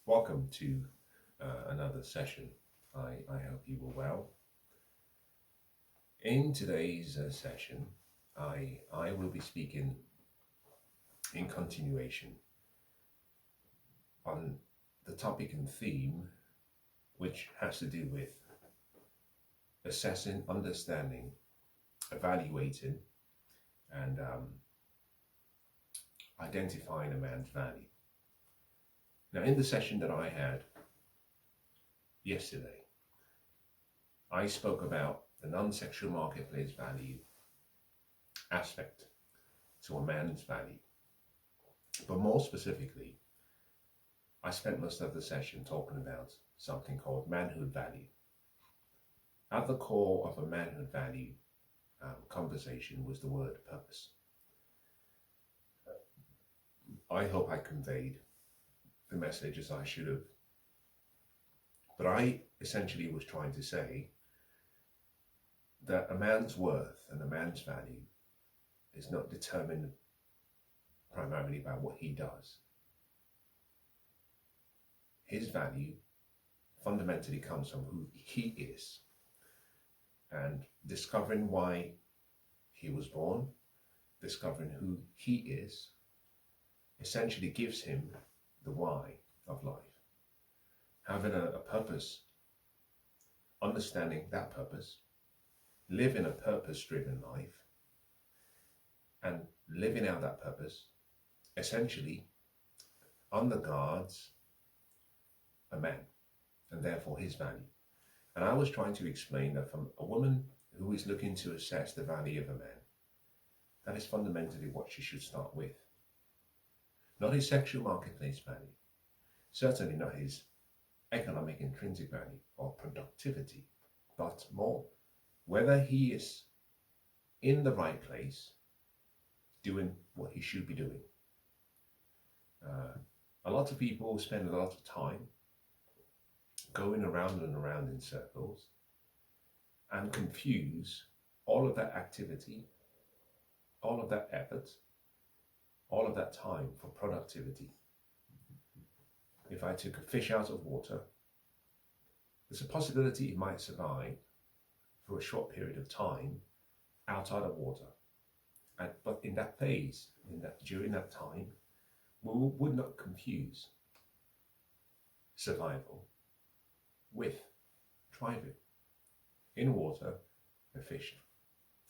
Welcome to another session. I hope you were well. In today's session, I will be speaking in continuation on the topic and theme which has to do with assessing, understanding, evaluating, and identifying a man's value. Now, in the session that I had yesterday, I spoke about the non-sexual marketplace value aspect to a man's value. But more specifically, I spent most of the session talking about something called manhood value. At the core of a manhood value conversation was the word purpose. I hope I conveyed the message as I should have. But I essentially was trying to say that a man's worth and a man's value is not determined primarily by what he does. His value fundamentally comes from who he is, and discovering why he was born, discovering who he is, essentially gives him the why of life. Having a purpose, understanding that purpose, living a purpose-driven life, and living out that purpose essentially undergirds a man and therefore his value. And I was trying to explain that from a woman who is looking to assess the value of a man, that is fundamentally what she should start with. Not his sexual marketplace value, certainly not his economic intrinsic value or productivity, but more whether he is in the right place doing what he should be doing. A lot of people spend a lot of time going around and around in circles and confuse all of that activity, all of that effort, all of that time for productivity. If I took a fish out of water, there's a possibility it might survive for a short period of time outside of water. But in that phase, during that time, we would not confuse survival with thriving. In water, a fish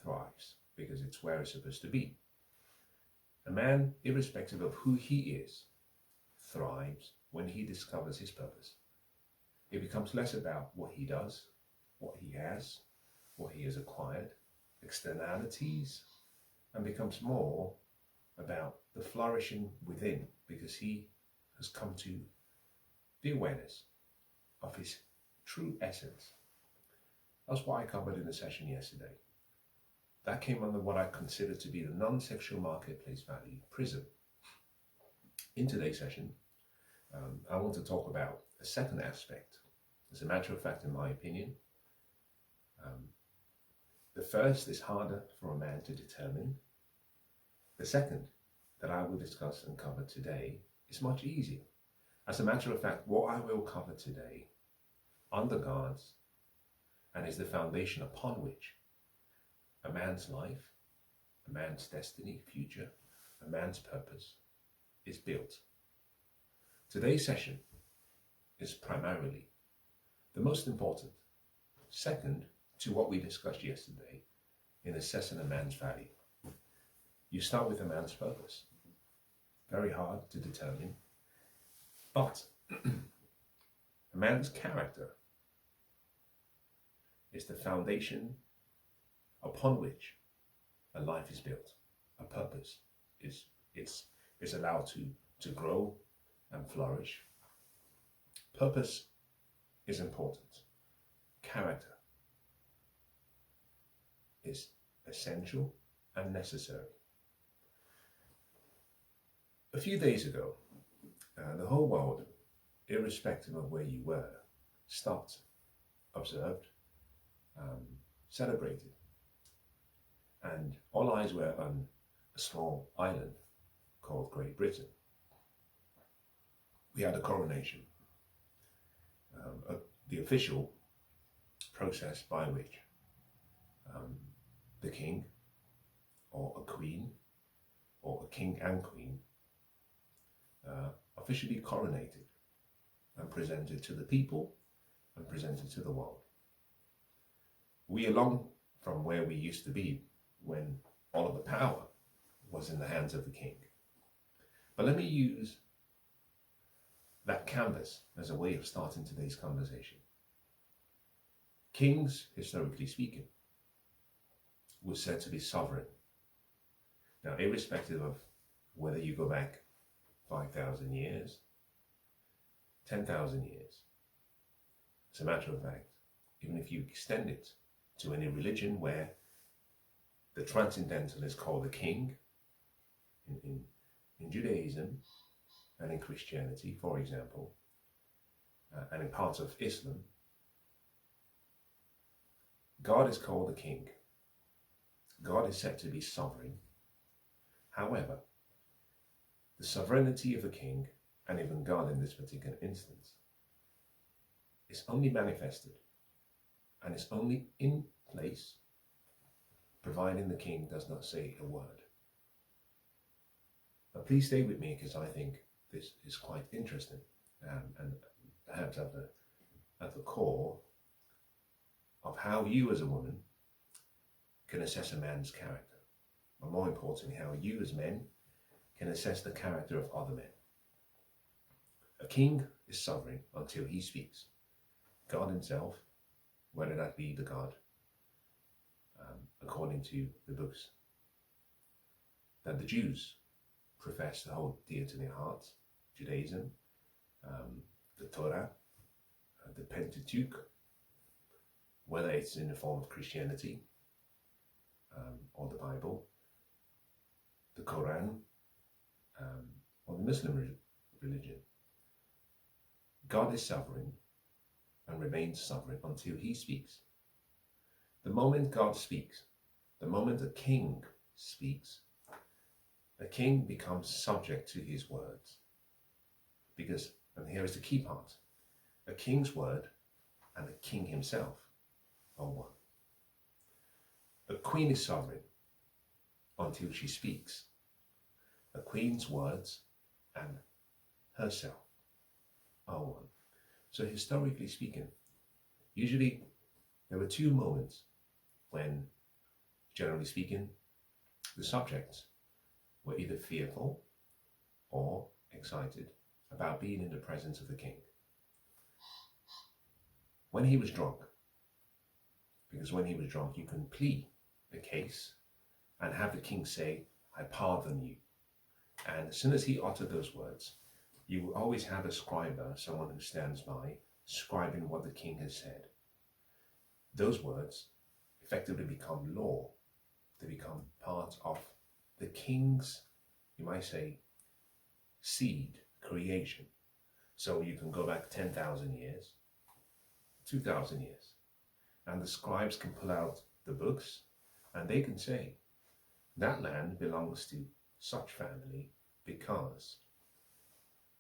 thrives because it's where it's supposed to be. A man, irrespective of who he is, thrives when he discovers his purpose. It becomes less about what he does, what he has acquired, externalities, and becomes more about the flourishing within, because he has come to the awareness of his true essence. That's what I covered in the session yesterday. That came under what I consider to be the non-sexual marketplace value prism. In today's session, I want to talk about a second aspect. As a matter of fact, in my opinion, the first is harder for a man to determine. The second, that I will discuss and cover today, is much easier. As a matter of fact, what I will cover today undergirds and is the foundation upon which a man's life, a man's destiny, future, a man's purpose is built. Today's session is primarily the most important, second to what we discussed yesterday in assessing a man's value. You start with a man's purpose. Very hard to determine, but a man's character is the foundation upon which a life is built. A purpose is allowed to grow and flourish. Purpose is important. Character is essential and necessary. A few days ago, the whole world, irrespective of where you were, stopped, observed, celebrated. And all eyes were on a small island called Great Britain. We had a coronation. the official process by which the king or a queen or a king and queen officially coronated and presented to the people and presented to the world. We are long from where we used to be when all of the power was in the hands of the king. But let me use that canvas as a way of starting today's conversation. Kings, historically speaking, were said to be sovereign. Now, irrespective of whether you go back 5,000 years, 10,000 years, as a matter of fact, even if you extend it to any religion where the transcendental is called the king, in Judaism and in Christianity, for example, and in parts of Islam, God is called the king. God is said to be sovereign. However, the sovereignty of the king, and even God in this particular instance, is only manifested and is only in place providing the king does not say a word. But please stay with me, because I think this is quite interesting and perhaps at the core of how you as a woman can assess a man's character, or more importantly, how you as men can assess the character of other men. A king is sovereign until he speaks. God himself, whether that be the God, according to the books that the Jews profess to hold dear to their hearts, Judaism, the Torah, the Pentateuch, whether it's in the form of Christianity or the Bible, the Quran, or the Muslim religion. God is sovereign and remains sovereign until he speaks. The moment God speaks, the moment a king speaks, a king becomes subject to his words. Because, and here is the key part, a king's word and the king himself are one. A queen is sovereign until she speaks. A queen's words and herself are one. So historically speaking, usually there were two moments when, generally speaking, the subjects were either fearful or excited about being in the presence of the king. When he was drunk, because when he was drunk you can plead a case and have the king say, I pardon you. And as soon as he uttered those words, you will always have a scriber, someone who stands by, scribing what the king has said. Those words effectively become law. They become part of the king's, you might say, seed creation. So you can go back 10,000 years, 2,000 years, and the scribes can pull out the books and they can say, that land belongs to such family because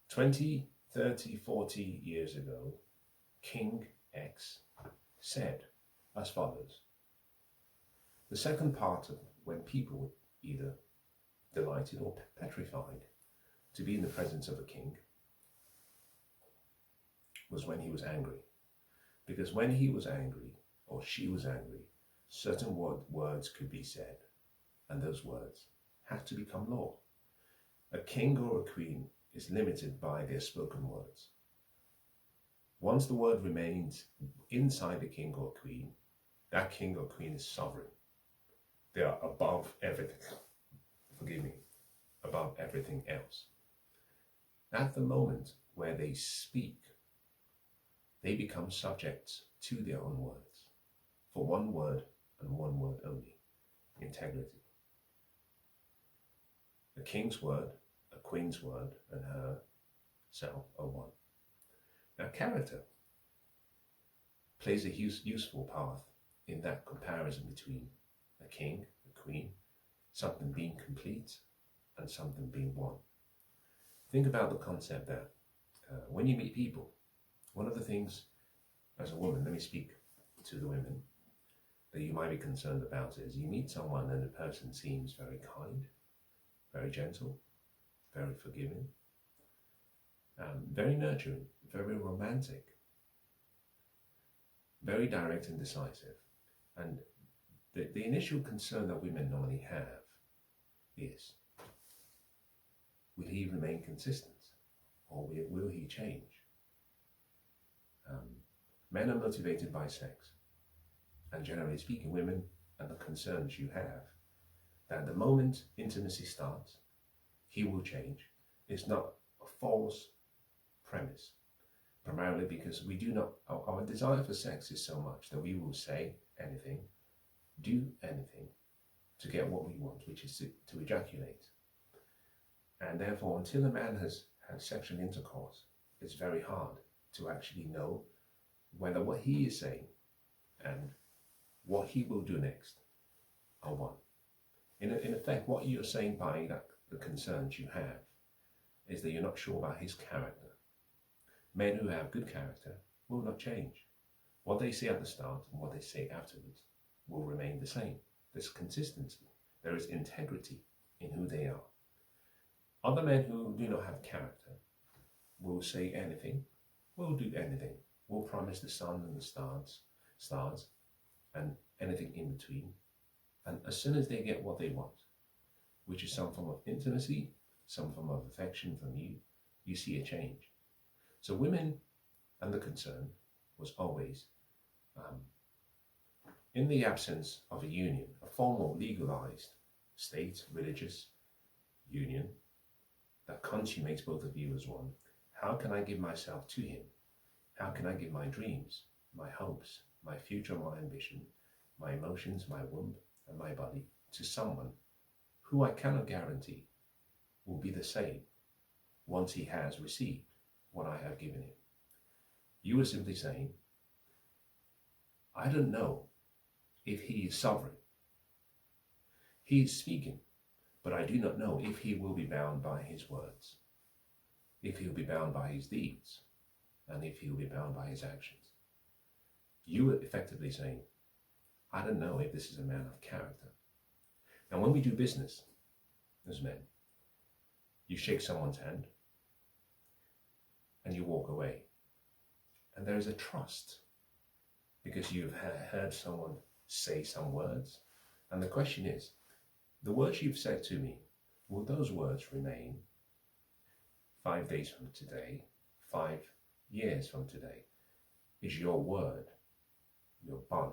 20, 30, 40 years ago, King X said as follows. The second part of when people were either delighted or petrified to be in the presence of a king was when he was angry. Because when he was angry, or she was angry, certain words could be said, and those words have to become law. A king or a queen is limited by their spoken words. Once the word remains inside the king or queen, that king or queen is sovereign. They are above everything. Forgive me, above everything else. At the moment where they speak, they become subjects to their own words, for one word and one word only, integrity. A king's word, a queen's word, and herself are one. Now, character plays a useful part in that comparison between a king, a queen, something being complete, and something being one. Think about the concept that when you meet people, One of the things, as a woman, let me speak to the women, that you might be concerned about is you meet someone and the person seems very kind, very gentle, very forgiving, very nurturing, very romantic, very direct and decisive. And the initial concern that women normally have is, will he remain consistent or will he change? Men are motivated by sex, and generally speaking, women and the concerns you have, that the moment intimacy starts, he will change. It's not a false premise, primarily because we do not, our desire for sex is so much that we will say anything, do anything to get what we want, which is to ejaculate. And therefore, until a man has had sexual intercourse, it's very hard to actually know whether what he is saying and what he will do next are one. In effect, what you're saying by the concerns you have is that you're not sure about his character. Men who have good character will not change. What they say at the start and what they say afterwards will remain the same. There's consistency. There is integrity in who they are. Other men who do not have character will say anything, will do anything, will promise the sun and the stars, and anything in between. And as soon as they get what they want, which is some form of intimacy, some form of affection from you, you see a change. So women, and the concern was always, in the absence of a union, a formal legalized state, religious union that consummates both of you as one, how can I give myself to him? How can I give my dreams, my hopes, my future, my ambition, my emotions, my womb, and my body to someone who I cannot guarantee will be the same once he has received what I have given him? You are simply saying, I don't know if he is sovereign. He is speaking, but I do not know if he will be bound by his words, if he will be bound by his deeds, and if he will be bound by his actions. You are effectively saying, I don't know if this is a man of character. Now, when we do business as men, you shake someone's hand and you walk away. And there is a trust because you've heard someone say some words. And the question is, the words you've said to me, will those words remain 5 days from today, 5 years from today? Is your word your bond?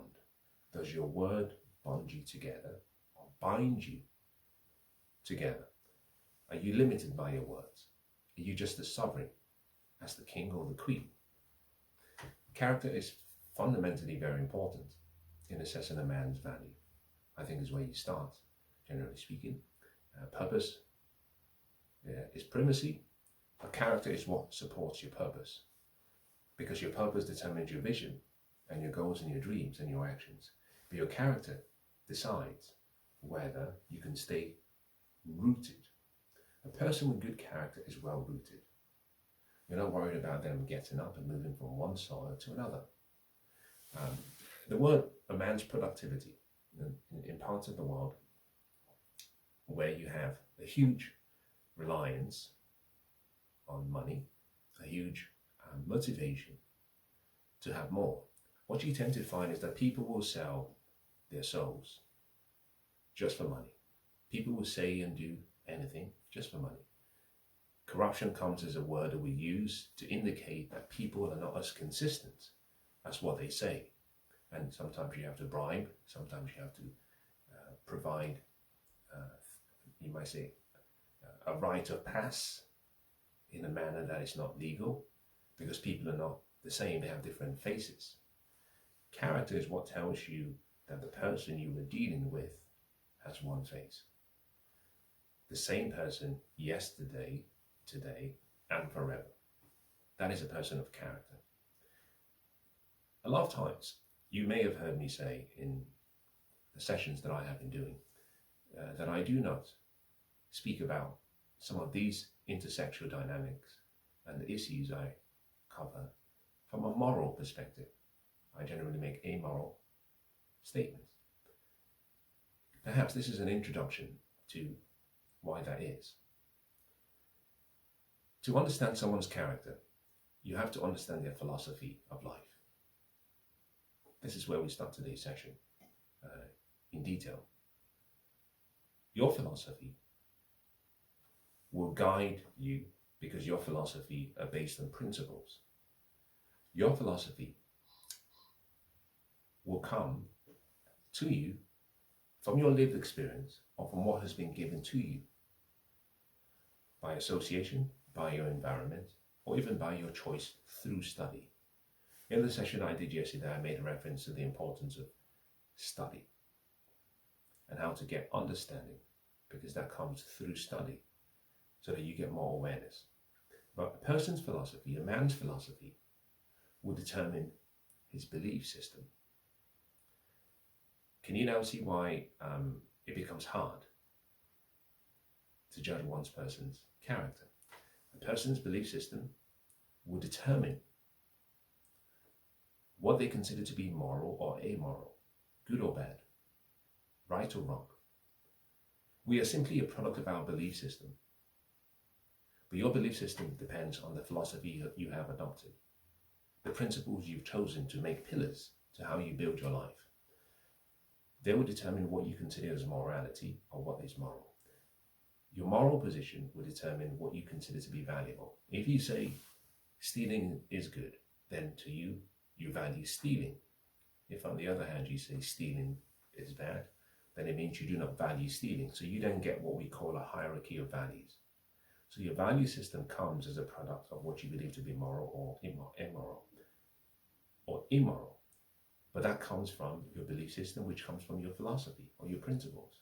Does your word bond you together or bind you together? Are you limited by your words? Are you just as sovereign as the king or the queen? Character is fundamentally very important in assessing a man's value. I think is where you start, generally speaking. Purpose is primacy, but character is what supports your purpose, because your purpose determines your vision and your goals and your dreams and your actions. But your character decides whether you can stay rooted. A person with good character is well rooted. You're not worried about them getting up and moving from one soil to another. The word, a man's productivity, in parts of the world where you have a huge reliance on money, a huge motivation to have more, what you tend to find is that people will sell their souls just for money. People will say and do anything just for money. Corruption comes as a word that we use to indicate that people are not as consistent as what they say. And sometimes you have to bribe, sometimes you have to provide, you might say, a rite of pass in a manner that is not legal, because people are not the same, they have different faces. Character is what tells you that the person you were dealing with has one face. The same person yesterday, today, and forever. That is a person of character. A lot of times, you may have heard me say in the sessions that I have been doing that I do not speak about some of these intersexual dynamics and the issues I cover from a moral perspective. I generally make amoral statements. Perhaps this is an introduction to why that is. To understand someone's character, you have to understand their philosophy of life. This is where we start today's session in detail. Your philosophy will guide you because your philosophy are based on principles. Your philosophy will come to you from your lived experience or from what has been given to you by association, by your environment, or even by your choice through study. In the session I did yesterday, I made a reference to the importance of study and how to get understanding, because that comes through study so that you get more awareness. But a person's philosophy, a man's philosophy, will determine his belief system. Can you now see why it becomes hard to judge one person's character? A person's belief system will determine what they consider to be moral or amoral, good or bad, right or wrong. We are simply a product of our belief system. But your belief system depends on the philosophy you have adopted, the principles you've chosen to make pillars to how you build your life. They will determine what you consider as morality or what is moral. Your moral position will determine what you consider to be valuable. If you say stealing is good, then to you, you value stealing. If on the other hand you say stealing is bad, then it means you do not value stealing. So you then get what we call a hierarchy of values. So your value system comes as a product of what you believe to be moral or immoral. But that comes from your belief system, which comes from your philosophy or your principles.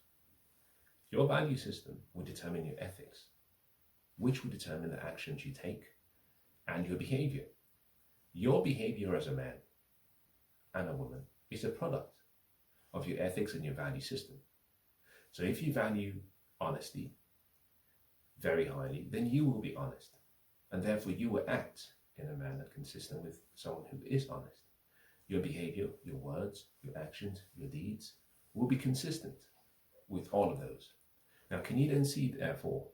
Your value system will determine your ethics, which will determine the actions you take and your behavior. Your behavior as a man and a woman is a product of your ethics and your value system. So if you value honesty very highly, then you will be honest. And therefore you will act in a manner consistent with someone who is honest. Your behavior, your words, your actions, your deeds will be consistent with all of those. Now, can you then see, therefore,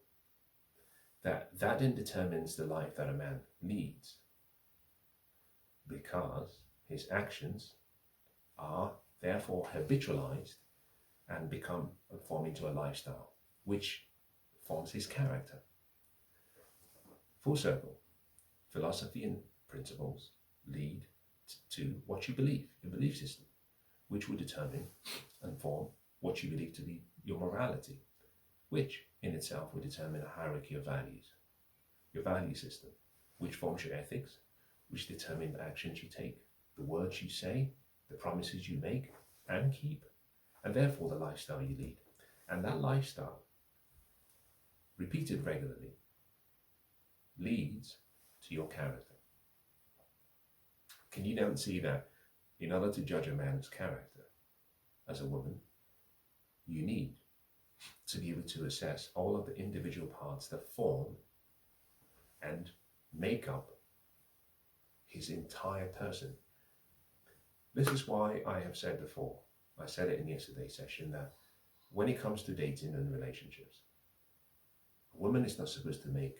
that then determines the life that a man leads? Because his actions are therefore habitualized and form into a lifestyle, which forms his character. Full circle. Philosophy and principles lead to what you believe, your belief system, which will determine and form what you believe to be your morality, which in itself will determine a hierarchy of values. Your value system, which forms your ethics, which determine the actions you take, the words you say, the promises you make and keep, and therefore the lifestyle you lead. And that lifestyle, repeated regularly, leads to your character. Can you then see that in order to judge a man's character as a woman, you need to be able to assess all of the individual parts that form and make up his entire person. This is why I have said before, I said it in yesterday's session, that when it comes to dating and relationships, a woman is not supposed to make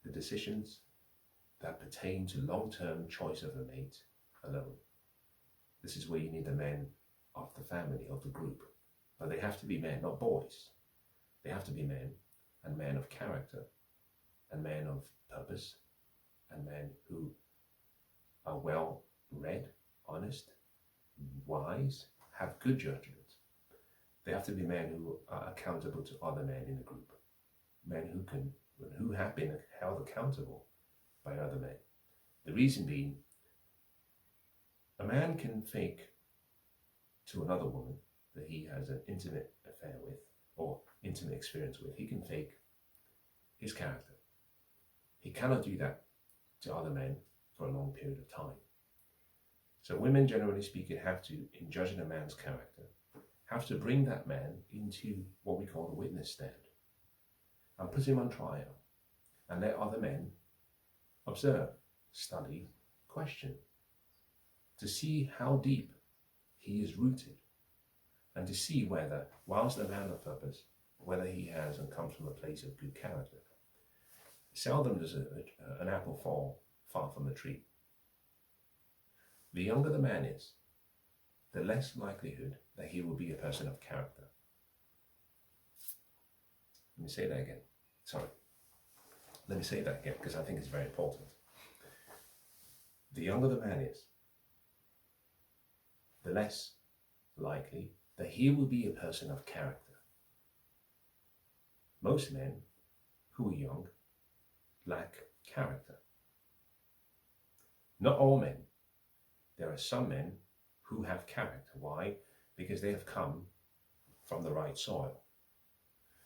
the decisions that pertain to long-term choice of a mate alone. This is where you need the men of the family, of the group. But they have to be men, not boys. They have to be men, and men of character, and men of purpose, and men who are well read, honest, wise, have good judgment. They have to be men who are accountable to other men in the group. Men who have been held accountable by other men. The reason being, a man can fake to another woman that he has an intimate affair with or intimate experience with. He can fake his character. He cannot do that to other men for a long period of time. So women, generally speaking, have to, in judging a man's character, have to bring that man into what we call the witness stand and put him on trial and let other men observe study, question, to see how deep he is rooted, and to see whether, whilst a man of purpose, whether he has and comes from a place of good character. Seldom does an apple fall far from a tree. The younger the man is, the less likelihood that he will be a person of character. Let me say that again. Sorry. Let me say that again because I think it's very important. The younger the man is, the less likely that he will be a person of character. Most men who are young lack character. Not all men. There are some men who have character. Why? Because they have come from the right soil.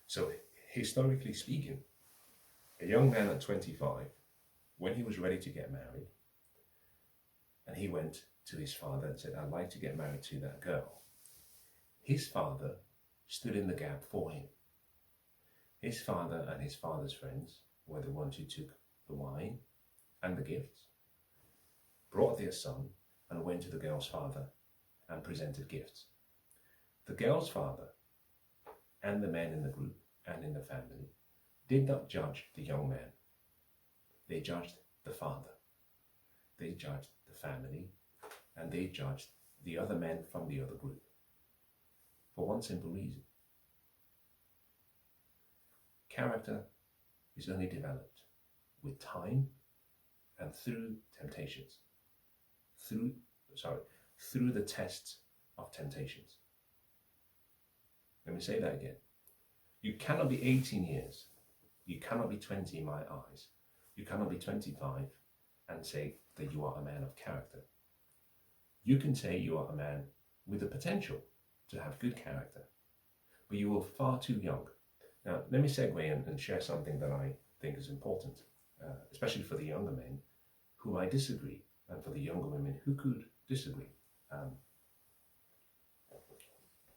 So, historically speaking, a young man at 25, when he was ready to get married, and he went to his father and said, I'd like to get married to that girl, his father stood in the gap for him. His father and his father's friends were the ones who took the wine and the gifts, brought their son, and went to the girl's father and presented gifts. The girl's father and the men in the group and in the family did not judge the young man. They judged the father. They judged the family, and they judged the other men from the other group. For one simple reason. Character is only developed with time and through temptations. Through the tests of temptations. Let me say that again. You cannot be 18 years. You cannot be 20 in my eyes. You cannot be 25 and say that you are a man of character. You can say you are a man with the potential to have good character, but you are far too young. Now, let me segue and share something that I think is important, especially for the younger men who I disagree, and for the younger women who could disagree.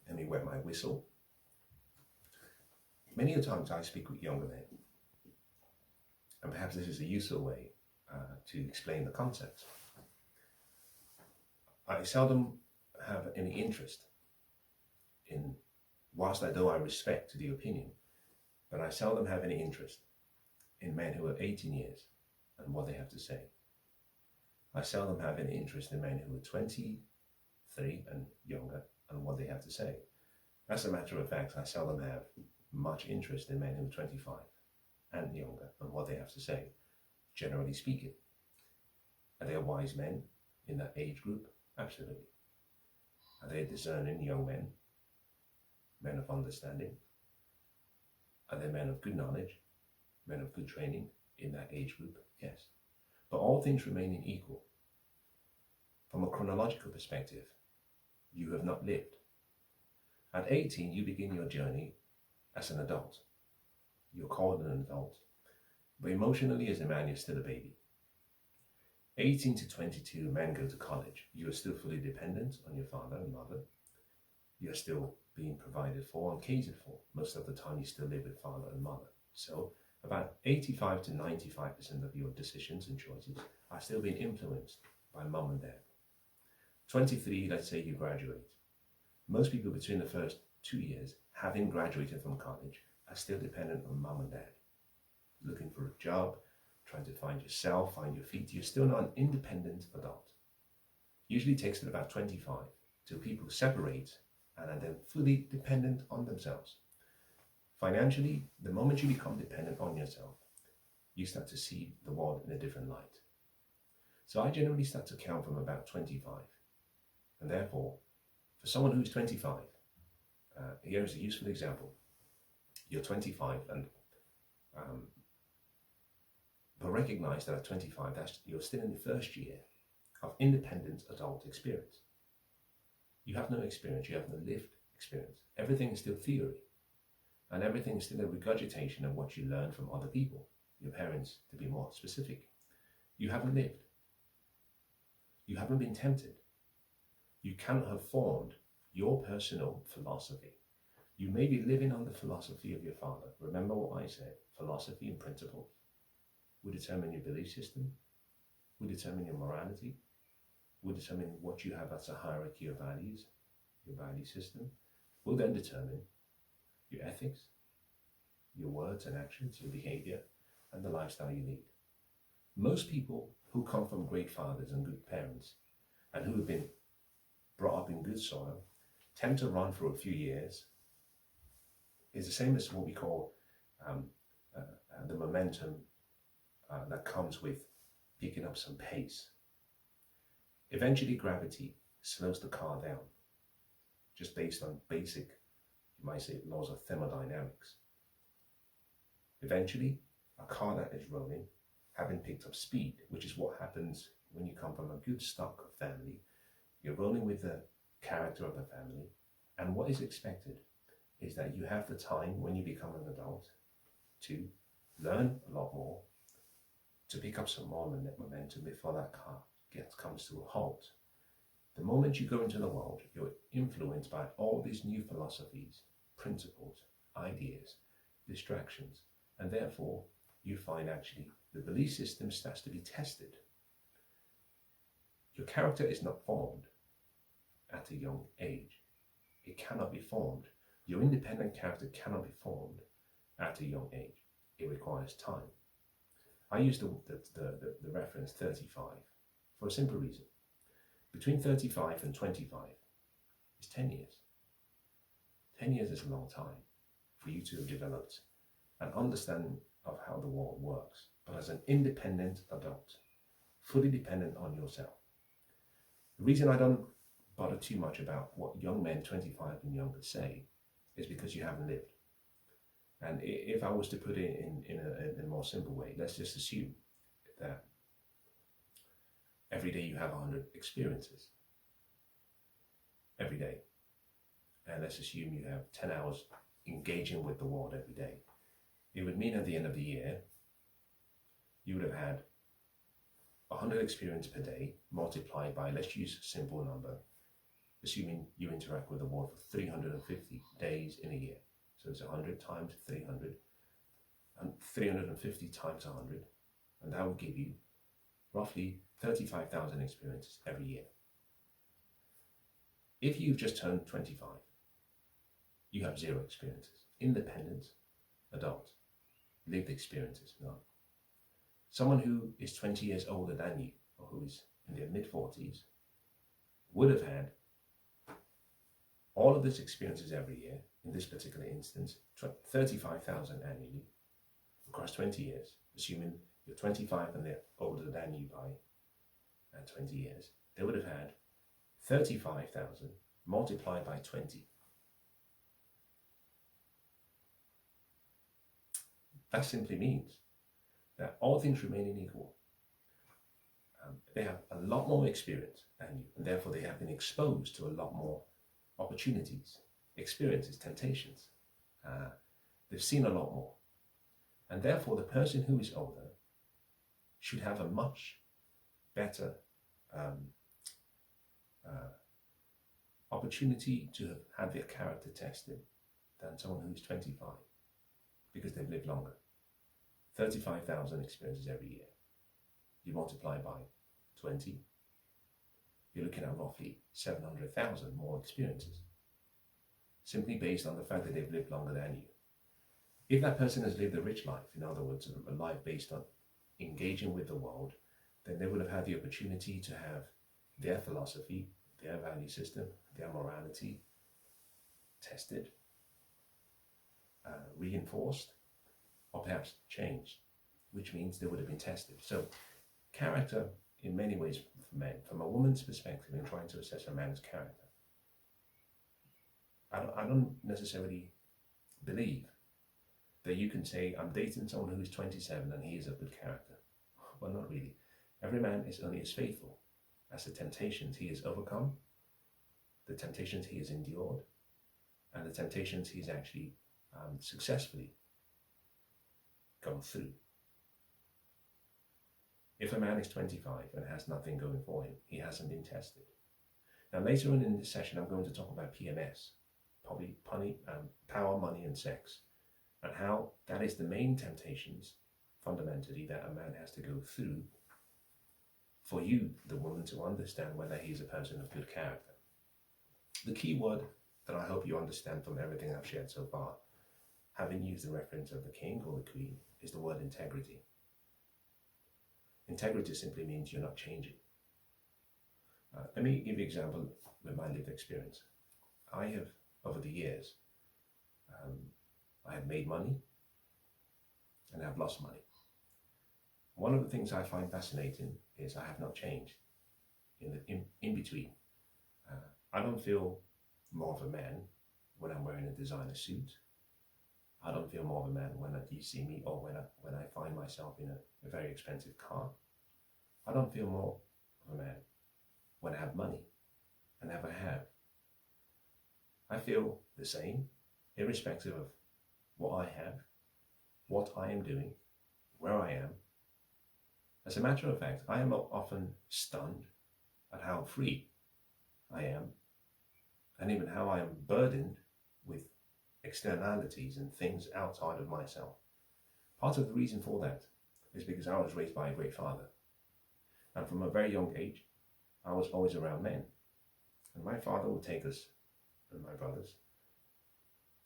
Let me wet my whistle. Many a times I speak with younger men, and perhaps this is a useful way to explain the concept. I seldom have any interest in, whilst I respect the opinion, but I seldom have any interest in men who are 18 years and what they have to say. I seldom have any interest in men who are 23 and younger and what they have to say. As a matter of fact, I seldom have much interest in men who are 25 and younger and what they have to say, generally speaking. Are they wise men in that age group? Absolutely. Are they discerning young men, men of understanding? Are they men of good knowledge, men of good training in that age group? Yes. But all things remaining equal, from a chronological perspective, you have not lived. At 18, you begin your journey as an adult. You're called an adult, but emotionally as a man, you're still a baby. 18 to 22, men go to college. You are still fully dependent on your father and mother. You're still being provided for and catered for. Most of the time, you still live with father and mother. So about 85 to 95% of your decisions and choices are still being influenced by mum and dad. 23, let's say you graduate. Most people between the first 2 years, having graduated from college, are still dependent on mum and dad. Looking for a job, trying to find yourself, find your feet. You're still not an independent adult. Usually takes till about 25 till people separate and are then fully dependent on themselves. Financially, the moment you become dependent on yourself, you start to see the world in a different light. So I generally start to count from about 25. And therefore, for someone who's 25, here's a useful example. You're 25 and but recognize that at 25, you're still in the first year of independent adult experience. You have no experience, you have no lived experience. Everything is still theory. And everything is still a regurgitation of what you learned from other people, your parents, to be more specific. You haven't lived. You haven't been tempted. You cannot have formed your personal philosophy. You may be living on the philosophy of your father. Remember what I said, philosophy and principles will determine your belief system, will determine your morality, will determine what you have as a hierarchy of values, your value system, will then determine your ethics, your words and actions, your behavior, and the lifestyle you lead. Most people who come from great fathers and good parents and who have been brought up in good soil tend to run for a few years. It's the same as what we call the momentum that comes with picking up some pace. Eventually, gravity slows the car down, just based on basic, you might say, laws of thermodynamics. Eventually, a car that is rolling, having picked up speed, which is what happens when you come from a good stock of family, you're rolling with the character of the family, and what is expected is that you have the time when you become an adult to learn a lot more, to pick up some more momentum before that car comes to a halt. The moment you go into the world, you're influenced by all these new philosophies, principles, ideas, distractions, and therefore you find actually the belief system starts to be tested. Your character is not formed at a young age. It cannot be formed. Your independent character cannot be formed at a young age. It requires time. I use the reference 35 for a simple reason. Between 35 and 25 is 10 years. 10 years is a long time for you to have developed an understanding of how the world works, but as an independent adult, fully dependent on yourself. The reason I don't bother too much about what young men 25 and younger say is because you haven't lived. And if I was to put it in a more simple way, let's just assume that every day you have 100 experiences. Every day. And let's assume you have 10 hours engaging with the world every day. It would mean at the end of the year, you would have had 100 experiences per day multiplied by, let's use a simple number, assuming you interact with the world for 350 days in a year. So it's 100 times 300, and 350 times 100, and that will give you roughly 35,000 experiences every year. If you've just turned 25, you have 0 experiences. Independent, adult, lived experiences, none. Someone who is 20 years older than you, or who is in their mid-40s, would have had all of these experiences every year, in this particular instance, 35,000 annually, across 20 years, assuming you're 25 and they're older than you by 20 years, they would have had 35,000 multiplied by 20. That simply means that all things remaining equal, they have a lot more experience than you, and therefore they have been exposed to a lot more opportunities, experiences, temptations. They've seen a lot more. And therefore the person who is older should have a much better opportunity to have had their character tested than someone who's 25, because they've lived longer. 35,000 experiences every year. You multiply by 20, you're looking at roughly 700,000 more experiences, simply based on the fact that they've lived longer than you. If that person has lived a rich life, in other words, a life based on engaging with the world, then they would have had the opportunity to have their philosophy, their value system, their morality tested, reinforced, or perhaps changed, which means they would have been tested. So character, in many ways for men, from a woman's perspective in trying to assess a man's character, I don't necessarily believe that you can say, I'm dating someone who's 27 and he is of good character. Well, not really. Every man is only as faithful as the temptations he has overcome, the temptations he has endured, and the temptations he's actually successfully gone through. If a man is 25 and has nothing going for him, he hasn't been tested. Now later on in this session, I'm going to talk about PMS, power, money and sex, and how that is the main temptations fundamentally that a man has to go through for you, the woman, to understand whether he's a person of good character. The key word that I hope you understand from everything I've shared so far, having used the reference of the king or the queen, is the word integrity. Integrity simply means you're not changing. Let me give you an example with my lived experience. I have, over the years, I have made money and I have lost money. One of the things I find fascinating is I have not changed in between. I don't feel more of a man when I'm wearing a designer suit. I don't feel more of a man when you see me, or when I find myself in a very expensive car. I don't feel more of a man when I have money. I never have. I feel the same, irrespective of what I have, what I am doing, where I am. As a matter of fact, I am often stunned at how free I am, and even how I am burdened with externalities and things outside of myself. Part of the reason for that is because I was raised by a great father. And from a very young age, I was always around men. And my father would take us, and my brothers,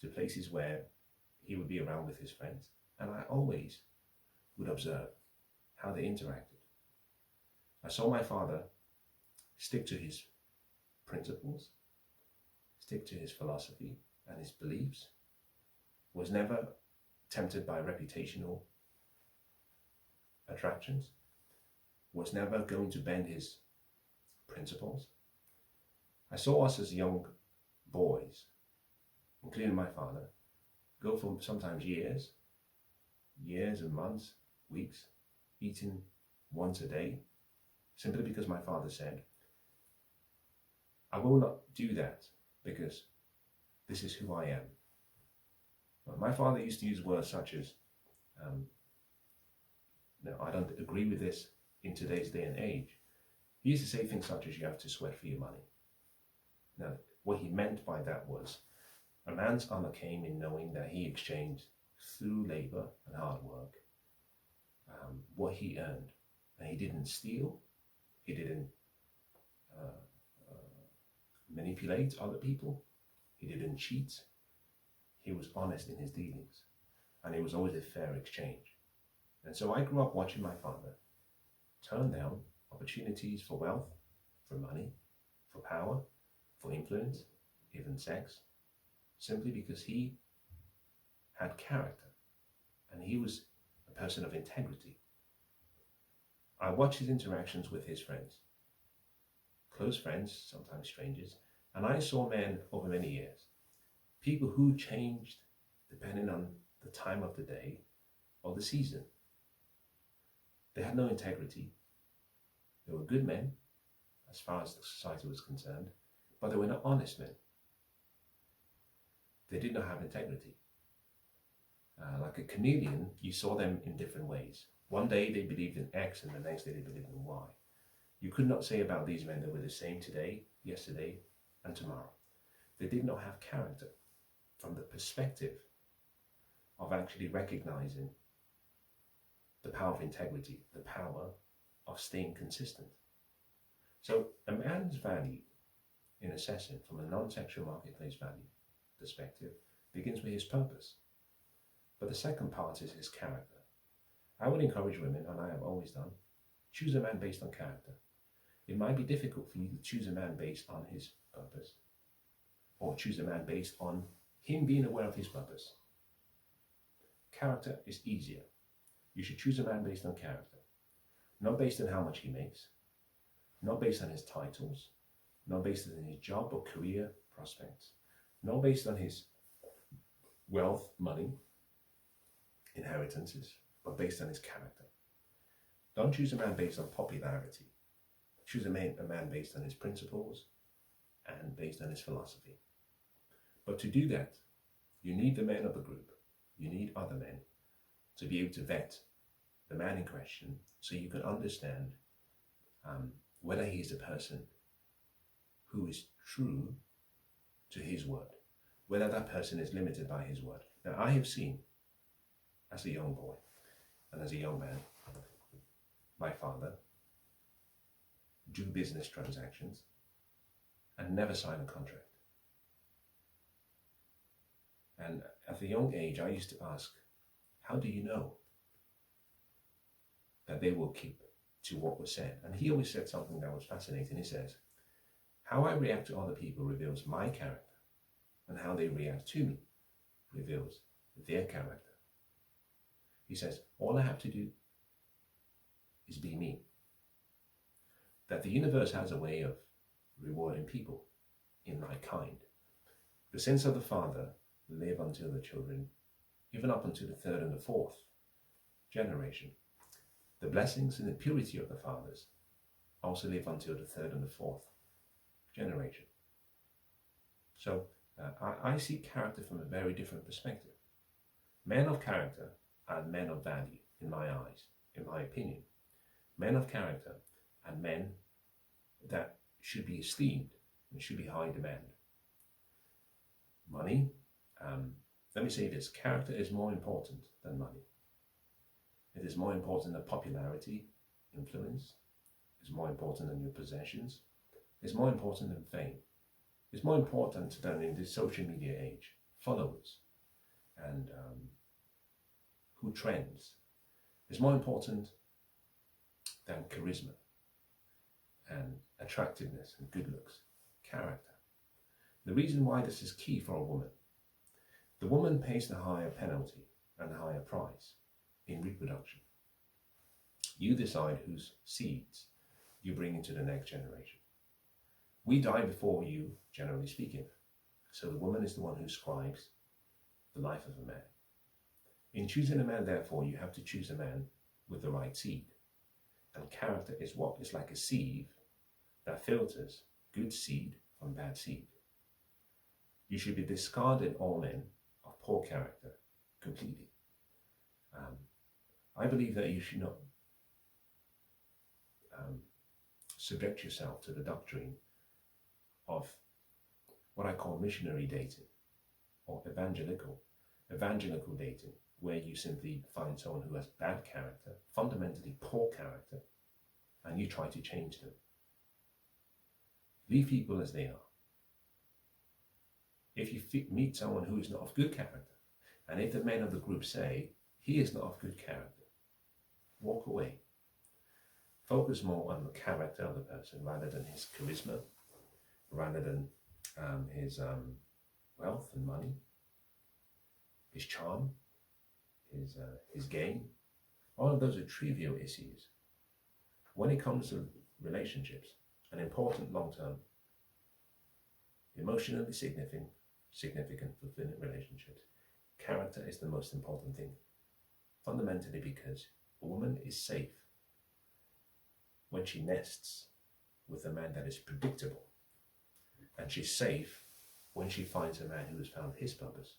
to places where he would be around with his friends. And I always would observe how they interacted. I saw my father stick to his principles, stick to his philosophy and his beliefs, was never tempted by reputational attractions, was never going to bend his principles. I saw us as young boys, including my father, go for sometimes years and months, weeks, eating once a day, simply because my father said, I will not do that because this is who I am. But my father used to use words such as, no, I don't agree with this in today's day and age. He used to say things such as, you have to sweat for your money. Now, what he meant by that was, a man's honor came in knowing that he exchanged through labor and hard work what he earned. And he didn't steal, he didn't manipulate other people, he didn't cheat, he was honest in his dealings, and it was always a fair exchange. And so I grew up watching my father turn down opportunities for wealth, for money, for power, for influence, even sex, simply because he had character and he was a person of integrity. I watched his interactions with his friends, close friends, sometimes strangers, and I saw men over many years, people who changed depending on the time of the day or the season. They had no integrity. They were good men, as far as the society was concerned, but they were not honest men. They did not have integrity. Like a chameleon, you saw them in different ways. One day they believed in X and the next day they believed in Y. You could not say about these men they were the same today, yesterday, and tomorrow. They did not have character from the perspective of actually recognizing the power of integrity, the power of staying consistent. So a man's value in assessing from a non-sexual marketplace value perspective begins with his purpose. But the second part is his character. I would encourage women, and I have always done, choose a man based on character. It might be difficult for you to choose a man based on his purpose, or choose a man based on him being aware of his purpose. Character is easier. You should choose a man based on character, not based on how much he makes, not based on his titles, not based on his job or career prospects, not based on his wealth, money, inheritances, but based on his character. Don't choose a man based on popularity. Choose a man based on his principles and based on his philosophy. But to do that, you need the men of the group. You need other men to be able to vet the man in question so you can understand whether he is a person who is true to his word, whether that person is limited by his word. Now, I have seen, as a young boy and as a young man, my father do business transactions, and never sign a contract. And at a young age, I used to ask, how do you know that they will keep to what was said? And he always said something that was fascinating. He says, how I react to other people reveals my character, and how they react to me reveals their character. He says, all I have to do is be me. That the universe has a way of rewarding people in like kind. The sins of the father live until the children, even up until the third and the fourth generation. The blessings and the purity of the fathers also live until the third and the fourth generation. So I see character from a very different perspective. Men of character are men of value in my eyes, in my opinion. Men of character are men that should be esteemed and should be high demand. Money, let me say this, character is more important than money. It is more important than popularity, influence. It's more important than your possessions. It's more important than fame. It's more important than in this social media age, followers and who trends. It's more important than charisma and attractiveness and good looks, character. The reason why this is key for a woman, the woman pays the higher penalty and the higher price in reproduction. You decide whose seeds you bring into the next generation. We die before you, generally speaking. So the woman is the one who scribes the life of a man. In choosing a man, therefore, you have to choose a man with the right seed. And character is what? It's like a sieve that filters good seed from bad seed. You should be discarding all men of poor character completely. I believe that you should not subject yourself to the doctrine of what I call missionary dating or evangelical dating, where you simply find someone who has bad character, fundamentally poor character, and you try to change them. Leave people as they are. If you meet someone who is not of good character, and if the men of the group say, he is not of good character, walk away. Focus more on the character of the person rather than his charisma, rather than his wealth and money, his charm, his gain. All of those are trivial issues. When it comes to relationships, an important long-term, emotionally significant, fulfilling relationships, character is the most important thing. Fundamentally because a woman is safe when she nests with a man that is predictable. And she's safe when she finds a man who has found his purpose.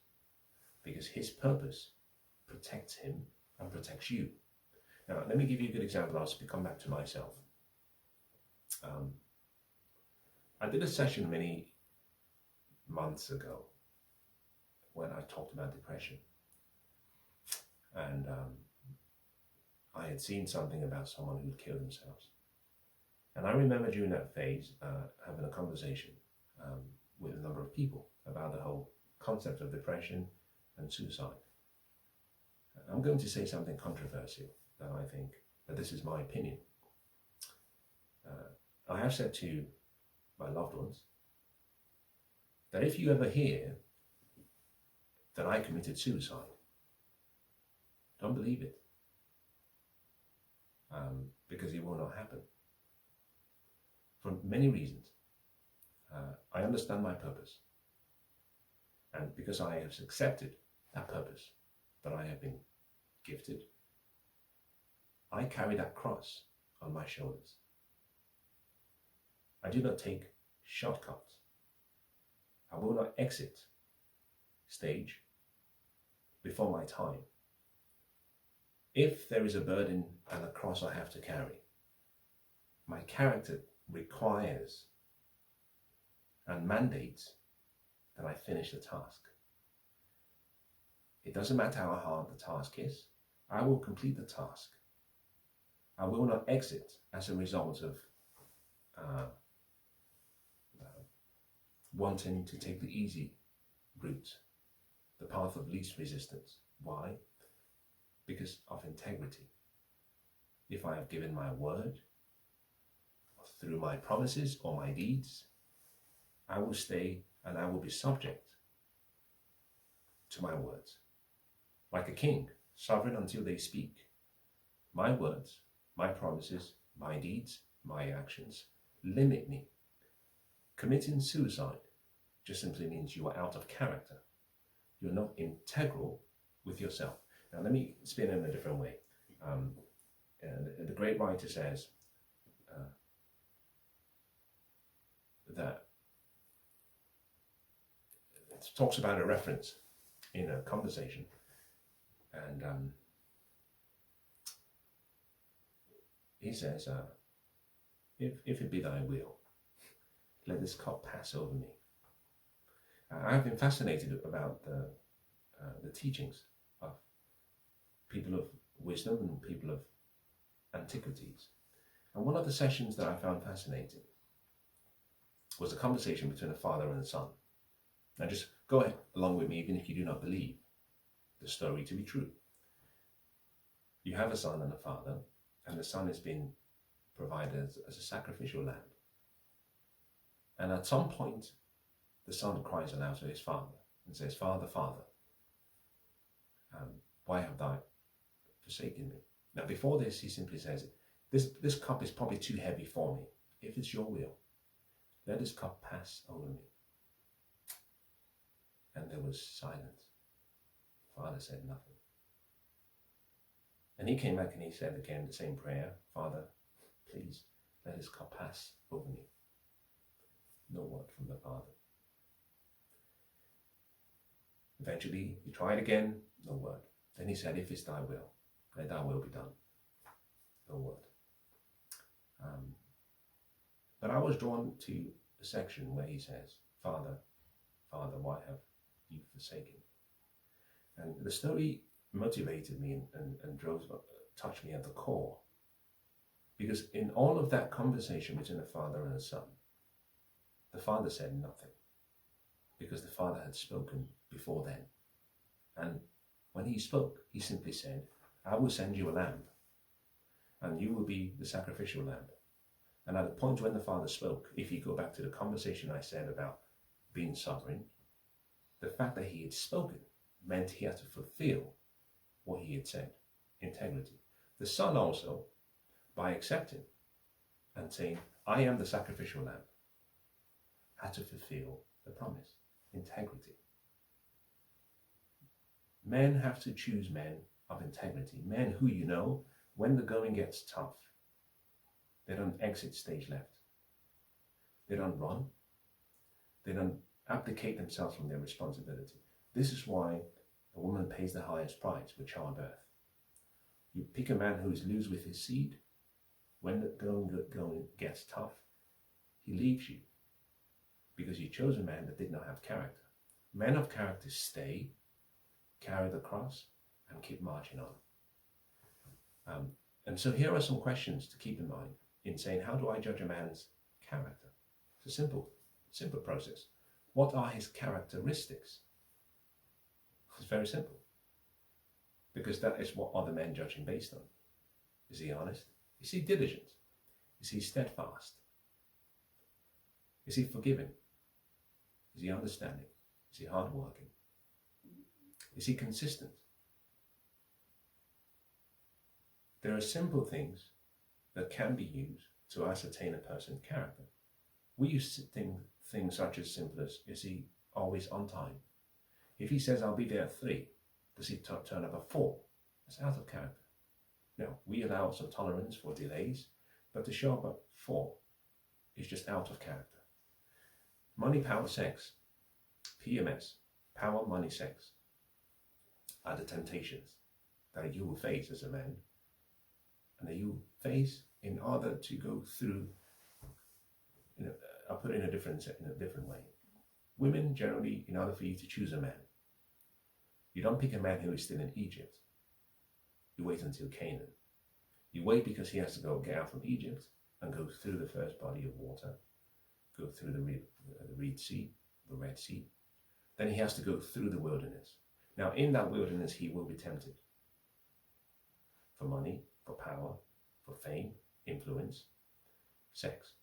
Because his purpose protects him and protects you. Now, let me give you a good example. I'll come back to myself. I did a session many months ago when I talked about depression. And I had seen something about someone who'd killed themselves. And I remember during that phase having a conversation with a number of people about the whole concept of depression and suicide. I'm going to say something controversial that I think, but this is my opinion. I have said to my loved ones that if you ever hear that I committed suicide, don't believe it, because it will not happen. For many reasons. I understand my purpose. And because I have accepted that purpose that I have been gifted, I carry that cross on my shoulders. I do not take shortcuts. I will not exit stage before my time. If there is a burden and a cross I have to carry, my character requires and mandates that I finish the task. It doesn't matter how hard the task is, I will complete the task. I will not exit as a result of wanting to take the easy route, the path of least resistance. Why? Because of integrity. If I have given my word, through my promises or my deeds, I will stay and I will be subject to my words. Like a king, sovereign until they speak. My words, my promises, my deeds, my actions limit me. Committing suicide just simply means you are out of character. You're not integral with yourself. Now let me spin it in a different way. The great writer says that it talks about a reference in a conversation, and he says, if it be thy will, let this cup pass over me. I've been fascinated about the teachings of people of wisdom and people of antiquities. And one of the sessions that I found fascinating was a conversation between a father and a son. Now just go ahead along with me, even if you do not believe the story to be true. You have a son and a father, and the son has been provided as a sacrificial lamb. And at some point, the son cries aloud to his father and says, Father, Father, why have thou forsaken me? Now before this, he simply says, this cup is probably too heavy for me. If it's your will, let this cup pass over me. And there was silence. The father said nothing. And he came back and he said again the same prayer, Father, please let this cup pass over me. No word from the father. Eventually he tried again, no word. Then he said, if it's thy will, let thy will be done. No word. But I was drawn to the section where he says, Father, Father, why have you forsaken? And the story motivated me and touched me at the core. Because in all of that conversation between a father and a son, the father said nothing. Because the father had spoken before then. And when he spoke, he simply said, I will send you a lamb, and you will be the sacrificial lamb. And at the point when the father spoke, if you go back to the conversation I said about being sovereign, the fact that he had spoken meant he had to fulfill what he had said, integrity. The son also, by accepting and saying, I am the sacrificial lamb, had to fulfill the promise, integrity. Men have to choose men of integrity, men who, you know, when the going gets tough, they don't exit stage left. They don't run. They don't abdicate themselves from their responsibility. This is why a woman pays the highest price with childbirth. You pick a man who is loose with his seed. When the going gets tough, he leaves you because you chose a man that did not have character. Men of character stay, carry the cross, and keep marching on. And so here are some questions to keep in mind in saying, how do I judge a man's character? It's a simple process. What are his characteristics? It's very simple. Because that is what other men judge him based on. Is he honest? Is he diligent? Is he steadfast? Is he forgiving? Is he understanding? Is he hardworking? Is he consistent? There are simple things that can be used to ascertain a person's character. We use things such as simple as, is he always on time? If he says, I'll be there at 3, does he turn up at 4? That's out of character. Now, we allow some tolerance for delays, but to show up at 4 is just out of character. Money, power, sex, PMS, power, money, sex, are the temptations that you will face as a man, and that you face in order to go through, I'll put it in a different way. Women generally, in order for you to choose a man, you don't pick a man who is still in Egypt. You wait until Canaan. You wait because he has to go get out from Egypt, and go through the first body of water, go through the Red Sea, the Red Sea, then he has to go through the wilderness. Now, in that wilderness, he will be tempted for money, for power, for fame, influence, sex.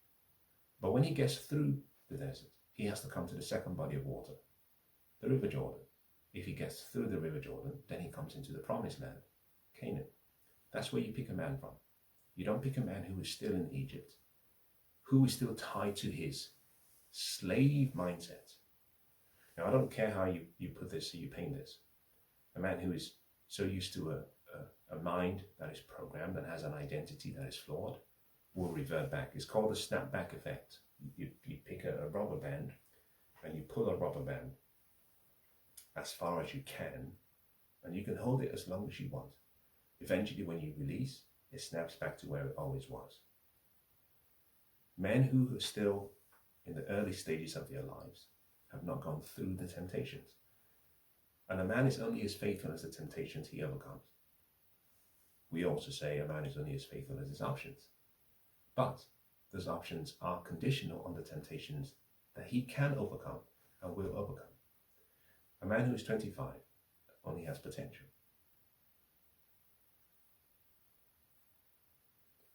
But when he gets through the desert, he has to come to the second body of water, the River Jordan. If he gets through the River Jordan, then he comes into the promised land, Canaan. That's where you pick a man from. You don't pick a man who is still in Egypt, who is still tied to his slave mindset. Now, I don't care how you put this or you paint this. A man who is so used to a mind that is programmed and has an identity that is flawed will revert back. It's called the snapback effect. You pick a rubber band and you pull a rubber band as far as you can, and you can hold it as long as you want. Eventually, when you release, it snaps back to where it always was. Men who are still in the early stages of their lives have not gone through the temptations. And a man is only as faithful as the temptations he overcomes. We also say a man is only as faithful as his options. But those options are conditional on the temptations that he can overcome and will overcome. A man who is 25 only has potential.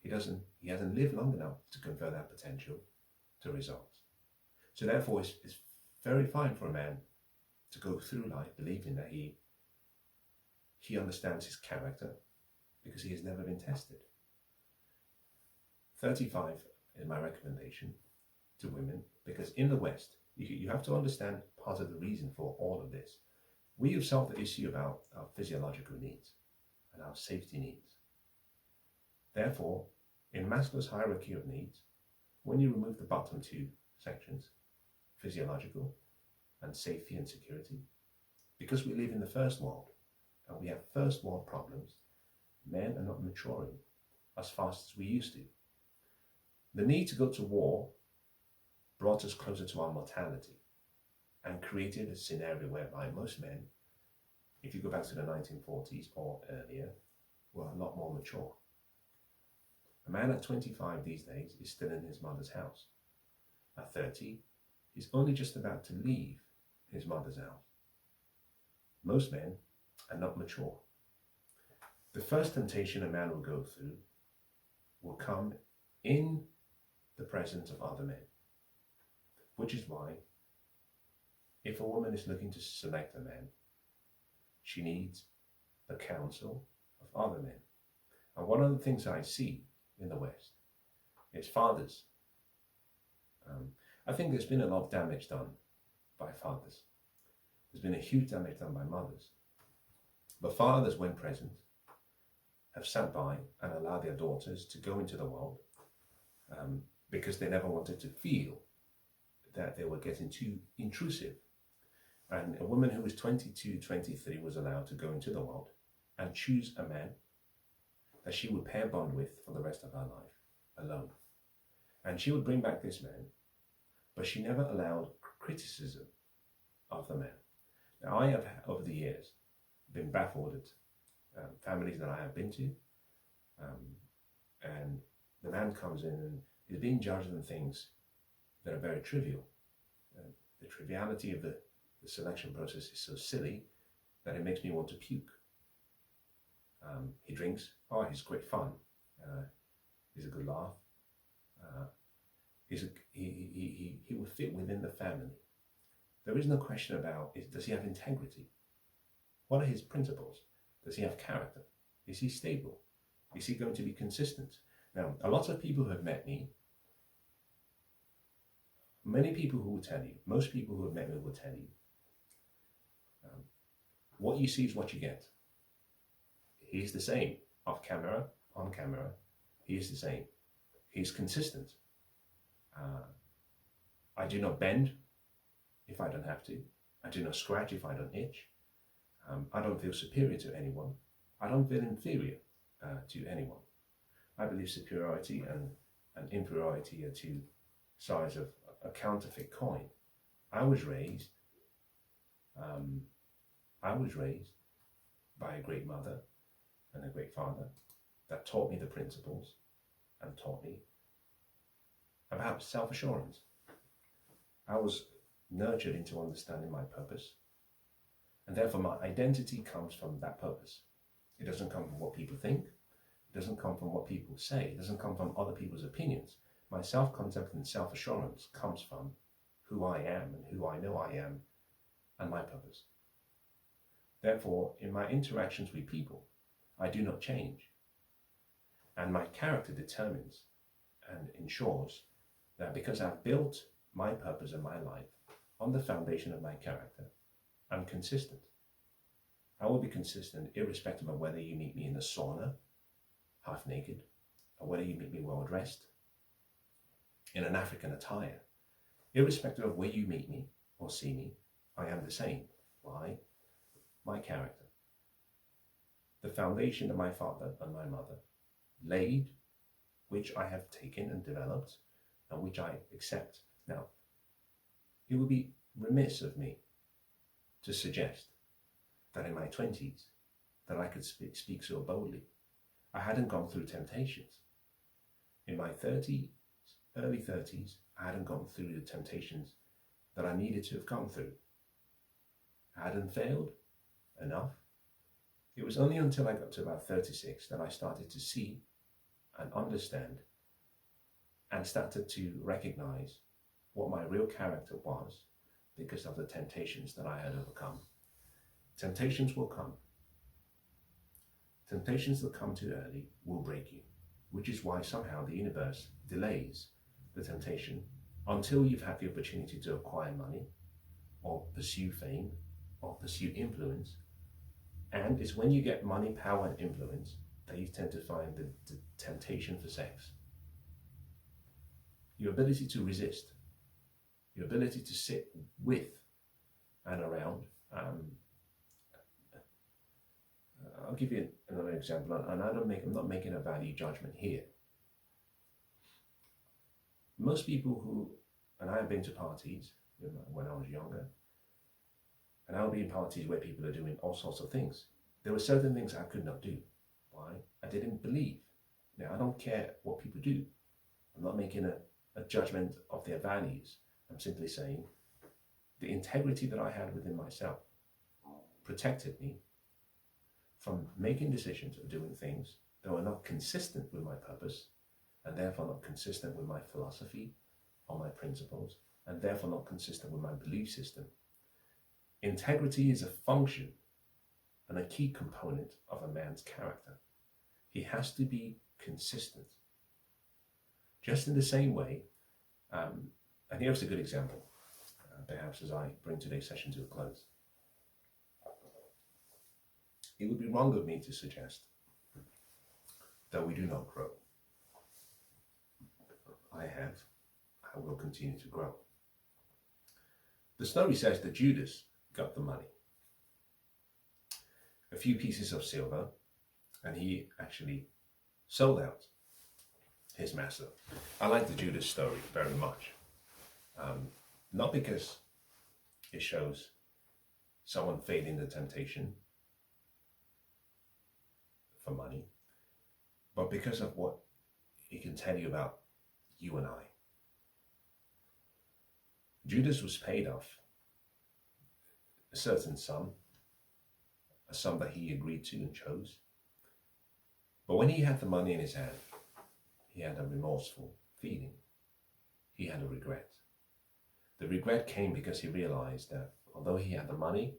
He hasn't lived long enough to convert that potential to results. So therefore, it's very fine for a man to go through life believing that he understands his character because he has never been tested. 35 is my recommendation to women, because in the West, you have to understand part of the reason for all of this. We have solved the issue about our physiological needs and our safety needs. Therefore, in Maslow's hierarchy of needs, when you remove the bottom two sections, physiological and safety and security, because we live in the first world and we have first world problems, men are not maturing as fast as we used to. The need to go to war brought us closer to our mortality and created a scenario whereby most men, if you go back to the 1940s or earlier, were a lot more mature. A man at 25 these days is still in his mother's house. At 30, he's only just about to leave his mother's house. Most men are not mature. The first temptation a man will go through will come in the presence of other men, which is why if a woman is looking to select a man, she needs the counsel of other men. And one of the things I see in the West is fathers. I think there's been a lot of damage done by fathers. There's been a huge damage done by mothers. But fathers, when present, have sat by and allowed their daughters to go into the world because they never wanted to feel that they were getting too intrusive. And a woman who was 22, 23 was allowed to go into the world and choose a man that she would pair bond with for the rest of her life, alone. And she would bring back this man, but she never allowed criticism of the man. Now, I have, over the years, been baffled at families that I have been to, and the man comes in and is being judged on things that are very trivial. The triviality of the selection process is so silly that it makes me want to puke. He drinks. Oh, he's great fun. He's a good laugh. He will fit within the family. There is no question about, does he have integrity? What are his principles? Does he have character? Is he stable? Is he going to be consistent? Now, a lot of people who have met me, many people who will tell you, most people who have met me will tell you, what you see is what you get. He's the same, off camera, on camera, he is the same. He's consistent. I do not bend if I don't have to. I do not scratch if I don't itch. I don't feel superior to anyone. I don't feel inferior to anyone. I believe superiority and inferiority are two sides of a counterfeit coin. I was raised by a great mother and a great father that taught me the principles and taught me about self-assurance. I was nurtured into understanding my purpose, and therefore my identity comes from that purpose. It doesn't come from what people think. It doesn't come from what people say. It doesn't come from other people's opinions. My self-concept and self-assurance comes from who I am and who I know I am and my purpose. Therefore, in my interactions with people, I do not change. And my character determines and ensures that because I've built my purpose in my life on the foundation of my character, I'm consistent. I will be consistent irrespective of whether you meet me in the sauna, half naked, or whether you meet me well dressed, in an African attire. Irrespective of where you meet me or see me, I am the same. Why? My character. The foundation that my father and my mother laid, which I have taken and developed, and which I accept. Now, it would be remiss of me to suggest that in my 20s that I could speak so boldly. I hadn't gone through temptations. In my 30s, early 30s, I hadn't gone through the temptations that I needed to have gone through. I hadn't failed enough. It was only until I got to about 36 that I started to see and understand and started to recognize what my real character was because of the temptations that I had overcome. Temptations will come. Temptations that come too early will break you, which is why somehow the universe delays the temptation until you've had the opportunity to acquire money or pursue fame or pursue influence. And it's when you get money, power, and influence that you tend to find the temptation for sex. Your ability to resist, your ability to sit with and around. I'll give you another example, and I'm not making a value judgment here. Most people who, and I have been to parties when I was younger, and I'll be in parties where people are doing all sorts of things. There were certain things I could not do. Why? I didn't believe. Now, I don't care what people do. I'm not making a judgment of their values. I'm simply saying the integrity that I had within myself protected me from making decisions or doing things that were not consistent with my purpose, and therefore not consistent with my philosophy or my principles, and therefore not consistent with my belief system. Integrity is a function and a key component of a man's character. He has to be consistent. Just in the same way, and here's a good example, perhaps as I bring today's session to a close. It would be wrong of me to suggest that we do not grow. I will continue to grow. The story says that Judas got the money, a few pieces of silver, and he actually sold out his master. I like the Judas story very much. Not because it shows someone failing the temptation for money, but because of what it can tell you about you and I. Judas was paid off a certain sum, a sum that he agreed to and chose. But when he had the money in his hand, he had a remorseful feeling. He had a regret. The regret came because he realized that although he had the money,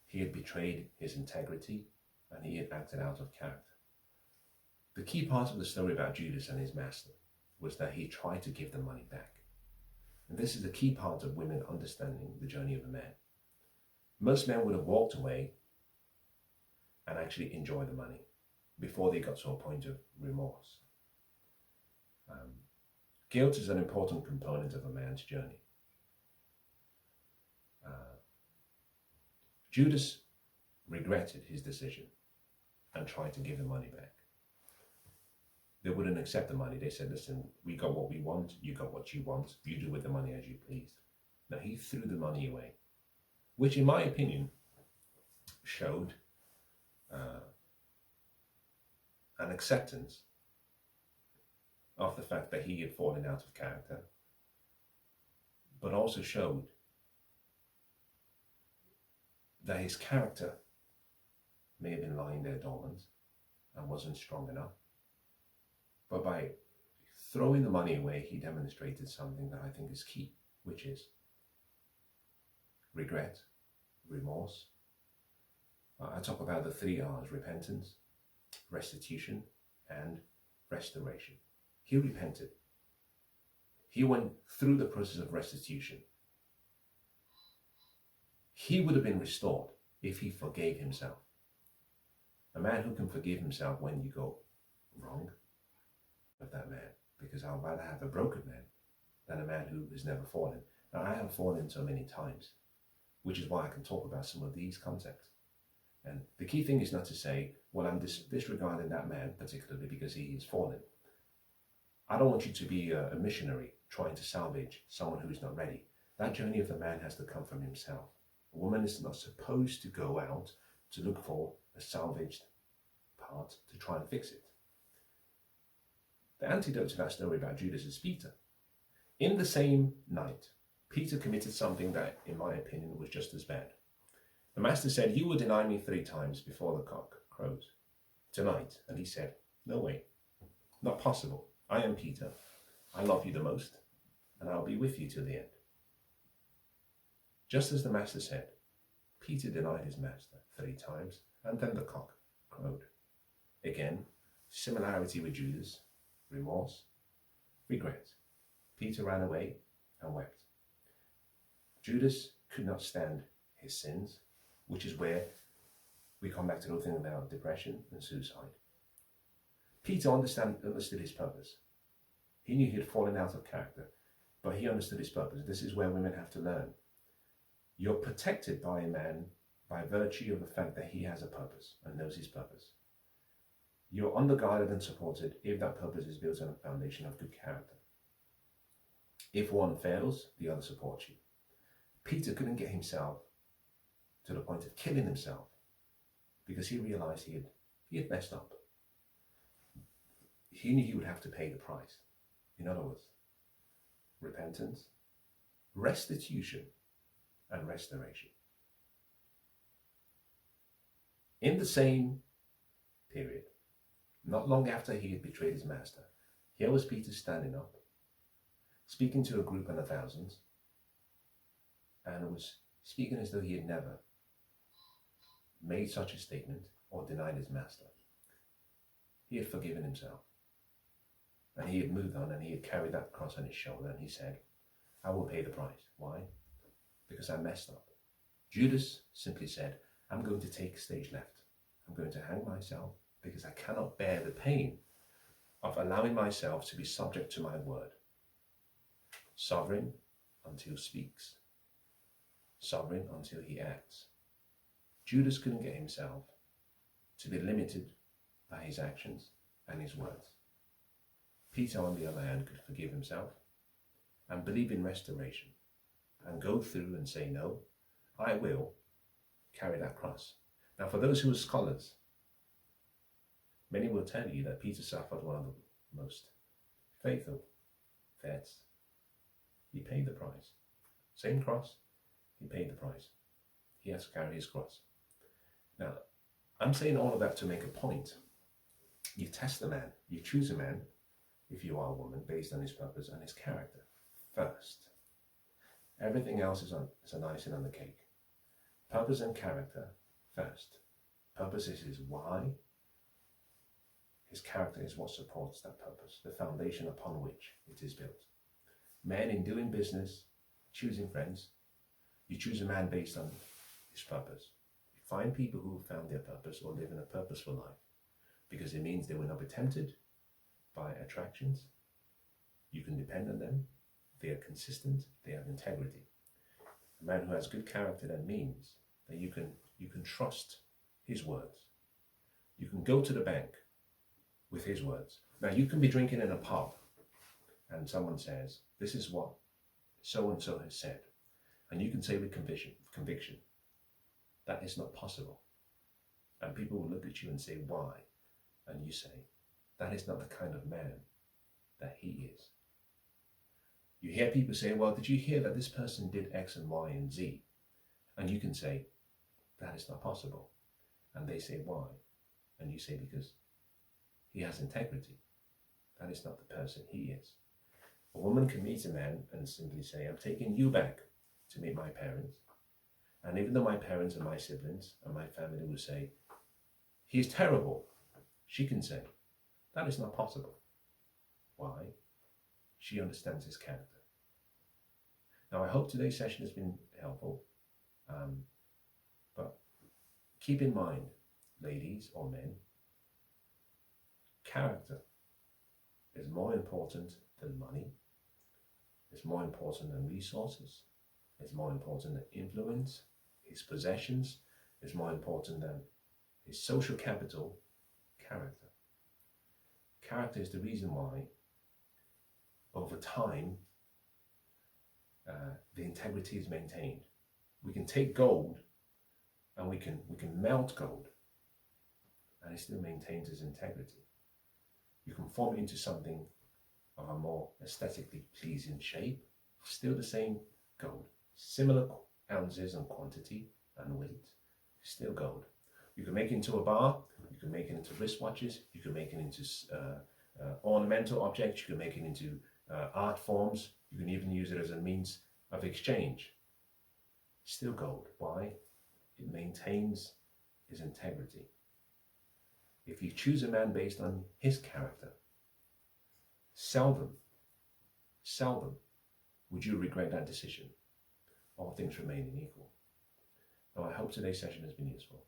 he had betrayed his integrity and he had acted out of character. The key part of the story about Judas and his master was that he tried to give the money back. And this is the key part of women understanding the journey of a man. Most men would have walked away and actually enjoyed the money before they got to a point of remorse. Guilt is an important component of a man's journey. Judas regretted his decision and tried to give the money back. They wouldn't accept the money. They said, listen, we got what we want, you got what you want, you do with the money as you please. Now he threw the money away, which in my opinion showed an acceptance of the fact that he had fallen out of character, but also showed that his character may have been lying there dormant and wasn't strong enough. But by throwing the money away, he demonstrated something that I think is key, which is regret, remorse. I talk about the 3 R's: repentance, restitution, and restoration. He repented. He went through the process of restitution. He would have been restored if he forgave himself. A man who can forgive himself when you go wrong, of that man, because I'd rather have a broken man than a man who has never fallen. Now, I have fallen so many times, which is why I can talk about some of these contexts. And the key thing is not to say, well, I'm disregarding that man particularly because he has fallen. I don't want you to be a missionary trying to salvage someone who's not ready. That journey of the man has to come from himself. A woman is not supposed to go out to look for a salvaged part to try and fix it. The antidote to that story about Judas is Peter. In the same night, Peter committed something that, in my opinion, was just as bad. The master said, "You will deny me 3 times before the cock crows tonight." And he said, "No way, not possible. I am Peter. I love you the most, and I'll be with you till the end." Just as the master said, Peter denied his master 3 times, and then the cock crowed. Again, similarity with Judas, remorse, regret. Peter ran away and wept. Judas could not stand his sins, which is where we come back to the thing about depression and suicide. Peter understood his purpose. He knew he had fallen out of character, but he understood his purpose. This is where women have to learn. You're protected by a man by virtue of the fact that he has a purpose and knows his purpose. You're underguided and supported if that purpose is built on a foundation of good character. If one fails, the other supports you. Peter couldn't get himself to the point of killing himself because he realized he had messed up. He knew he would have to pay the price. In other words, repentance, restitution, and restoration. In the same period, not long after he had betrayed his master, here was Peter standing up, speaking to a group in the thousands, and was speaking as though he had never made such a statement or denied his master. He had forgiven himself, and he had moved on, and he had carried that cross on his shoulder, and he said, "I will pay the price." Why? Because I messed up. Judas simply said, "I'm going to take stage left. I'm going to hang myself because I cannot bear the pain of allowing myself to be subject to my word." Sovereign until speaks. Sovereign until he acts. Judas couldn't get himself to be limited by his actions and his words. Peter, on the other hand, could forgive himself and believe in restoration and go through and say, "No, I will carry that cross." Now, for those who are scholars, many will tell you that Peter suffered one of the most faithful deaths. He paid the price. Same cross, he paid the price. He has to carry his cross. Now, I'm saying all of that to make a point. You test a man, you choose a man, if you are a woman, based on his purpose and his character first. Everything else is an icing on the cake. Purpose and character first. Purpose is his why. His character is what supports that purpose, the foundation upon which it is built. Men, in doing business, choosing friends, you choose a man based on his purpose. You find people who have found their purpose or live in a purposeful life, because it means they will not be tempted by attractions. You can depend on them. They are consistent. They have integrity. A man who has good character, that means that you can trust his words. You can go to the bank with his words. Now, you can be drinking in a pub and someone says, "This is what so-and-so has said." And you can say with conviction, "That is not possible." And people will look at you and say, "Why?" And you say, "That is not the kind of man that he is. You hear people say, well, did you hear that this person did X and Y and Z? And you can say, that is not possible. And they say, why? And you say, because he has integrity. That is not the person he is. A woman can meet a man and simply say, I'm taking you back to meet my parents. And even though my parents and my siblings and my family will say, he is terrible, she can say, that is not possible. Why? She understands his character. Now, I hope today's session has been helpful. But keep in mind, ladies or men, character is more important than money. It's more important than resources. It's more important than influence. His possessions is more important than his social capital. Character. Character is the reason why, over time, the integrity is maintained. We can take gold and we can melt gold, and it still maintains its integrity. You can form it into something of a more aesthetically pleasing shape, still the same gold, similar ounces and quantity and weight, still gold. You can make it into a bar, you can make it into wristwatches, you can make it into ornamental objects, you can make it into art forms, you can even use it as a means of exchange. Still gold. Why? It maintains his integrity. If you choose a man based on his character, seldom would you regret that decision, all things remaining equal. Now, I hope today's session has been useful.